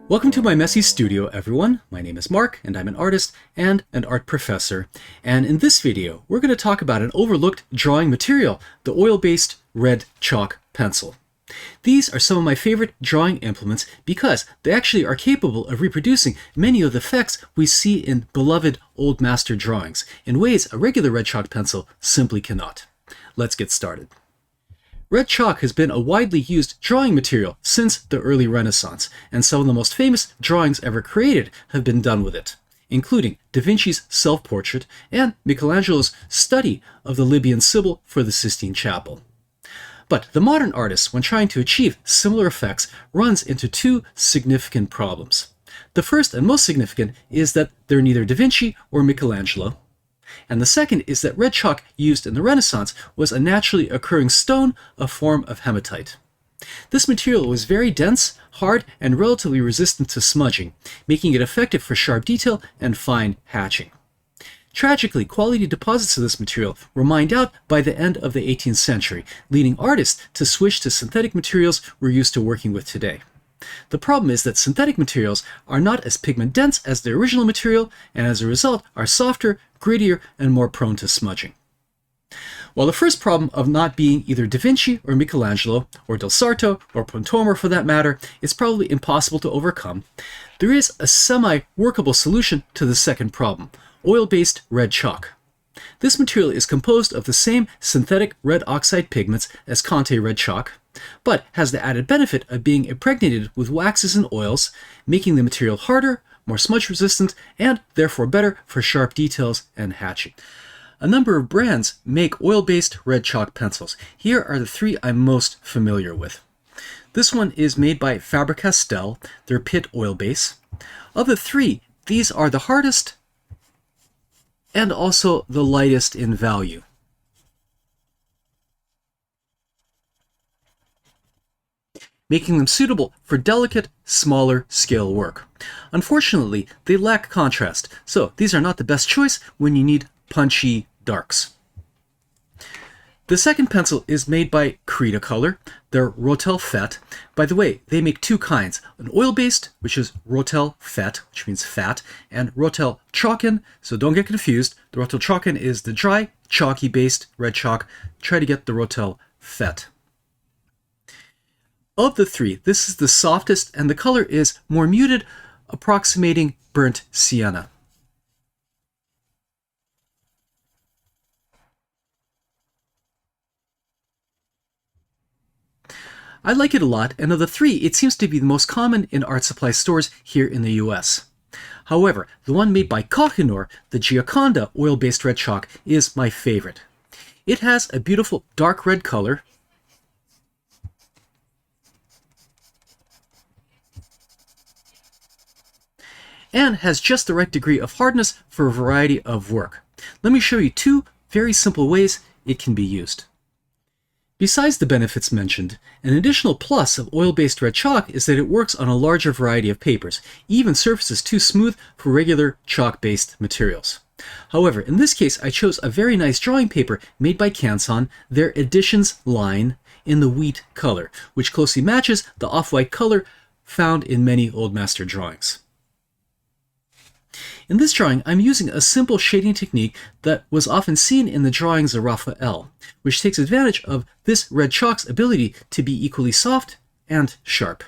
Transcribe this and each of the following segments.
Welcome to my messy studio, everyone. My name is Mark, and I'm an artist and an art professor. And in this video, we're going to talk about an overlooked drawing material, the oil-based red chalk pencil. These are some of my favorite drawing implements because they actually are capable of reproducing many of the effects we see in beloved old master drawings in ways a regular red chalk pencil simply cannot. Let's get started. Red chalk has been a widely used drawing material since the early Renaissance, and some of the most famous drawings ever created have been done with it, including Da Vinci's self-portrait and Michelangelo's study of the Libyan Sibyl for the Sistine Chapel. But the modern artist, when trying to achieve similar effects, runs into two significant problems. The first and most significant is that they're neither Da Vinci or Michelangelo. And the second is that red chalk used in the Renaissance was a naturally occurring stone, a form of hematite. This material was very dense, hard, and relatively resistant to smudging, making it effective for sharp detail and fine hatching. Tragically, quality deposits of this material were mined out by the end of the 18th century, leading artists to switch to synthetic materials we're used to working with today. The problem is that synthetic materials are not as pigment dense as the original material, and as a result are softer, grittier, and more prone to smudging. While the first problem of not being either Da Vinci or Michelangelo, or Del Sarto, or Pontormo for that matter, is probably impossible to overcome, there is a semi-workable solution to the second problem: oil-based red chalk. This material is composed of the same synthetic red oxide pigments as Conte red chalk, but has the added benefit of being impregnated with waxes and oils, making the material harder, more smudge resistant, and therefore better for sharp details and hatching. A number of brands make oil-based red chalk pencils. Here are the three I'm most familiar with. This one is made by Faber-Castell, their Pitt oil base. Of the three, these are the hardest and also the lightest in value. Making them suitable for delicate, smaller scale work. Unfortunately, they lack contrast, so these are not the best choice when you need punchy darks. The second pencil is made by Cretacolor, their Rotel Fett. By the way, they make two kinds: an oil-based, which is Rotel Fett, which means fat, and Rotel Chalken, so don't get confused. The Rotel Chalken is the dry, chalky-based red chalk. Try to get the Rotel Fett. Of the three, this is the softest, and the color is more muted, approximating burnt sienna. I like it a lot, and of the three, it seems to be the most common in art supply stores here in the US. However, the one made by Kohinoor, the Gioconda oil-based red chalk, is my favorite. It has a beautiful dark red color, and has just the right degree of hardness for a variety of work. Let me show you two very simple ways it can be used. Besides the benefits mentioned, an additional plus of oil-based red chalk is that it works on a larger variety of papers, even surfaces too smooth for regular chalk-based materials. However, in this case, I chose a very nice drawing paper made by Canson, their Editions line, in the wheat color, which closely matches the off-white color found in many old master drawings. In this drawing, I'm using a simple shading technique that was often seen in the drawings of Raphael, which takes advantage of this red chalk's ability to be equally soft and sharp.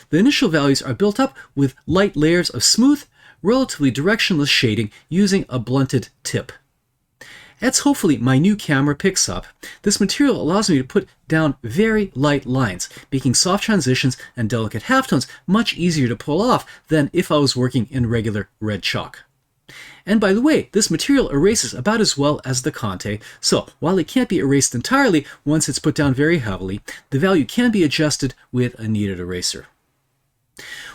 The initial values are built up with light layers of smooth, relatively directionless shading using a blunted tip. As hopefully my new camera picks up, this material allows me to put down very light lines, making soft transitions and delicate halftones much easier to pull off than if I was working in regular red chalk. And by the way, this material erases about as well as the Conte, so while it can't be erased entirely once it's put down very heavily, the value can be adjusted with a kneaded eraser.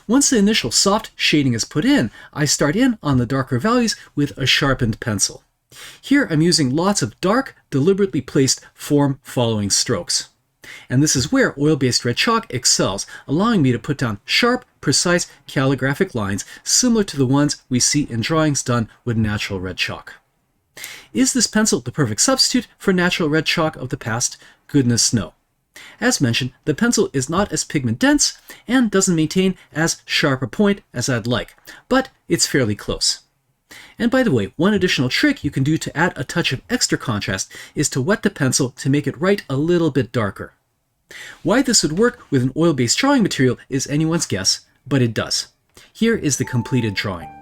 Once the initial soft shading is put in, I start in on the darker values with a sharpened pencil. Here I'm using lots of dark, deliberately placed form-following strokes. And this is where oil-based red chalk excels, allowing me to put down sharp, precise calligraphic lines similar to the ones we see in drawings done with natural red chalk. Is this pencil the perfect substitute for natural red chalk of the past? Goodness no. As mentioned, the pencil is not as pigment dense and doesn't maintain as sharp a point as I'd like, but it's fairly close. And by the way, one additional trick you can do to add a touch of extra contrast is to wet the pencil to make it write a little bit darker. Why this would work with an oil-based drawing material is anyone's guess, but it does. Here is the completed drawing.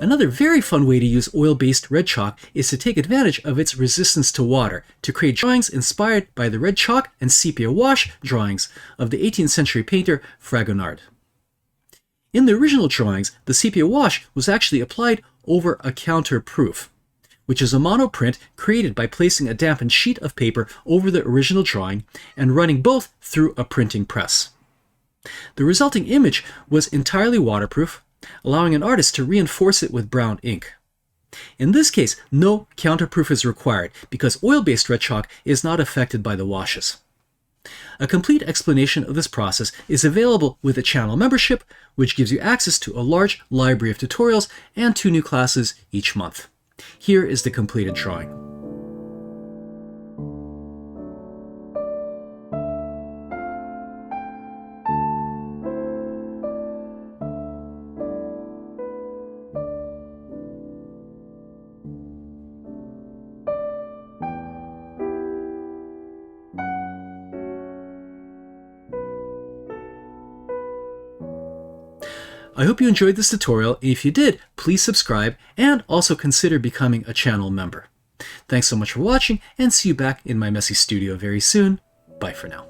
Another very fun way to use oil-based red chalk is to take advantage of its resistance to water to create drawings inspired by the red chalk and sepia wash drawings of the 18th century painter Fragonard. In the original drawings, the sepia wash was actually applied over a counterproof, which is a monoprint created by placing a dampened sheet of paper over the original drawing and running both through a printing press. The resulting image was entirely waterproof, allowing an artist to reinforce it with brown ink. In this case, no counterproof is required because oil-based red chalk is not affected by the washes. A complete explanation of this process is available with a channel membership, which gives you access to a large library of tutorials and 2 new classes each month. Here is the completed drawing. I hope you enjoyed this tutorial. If you did, please subscribe and also consider becoming a channel member. Thanks so much for watching, and see you back in my messy studio very soon. Bye for now.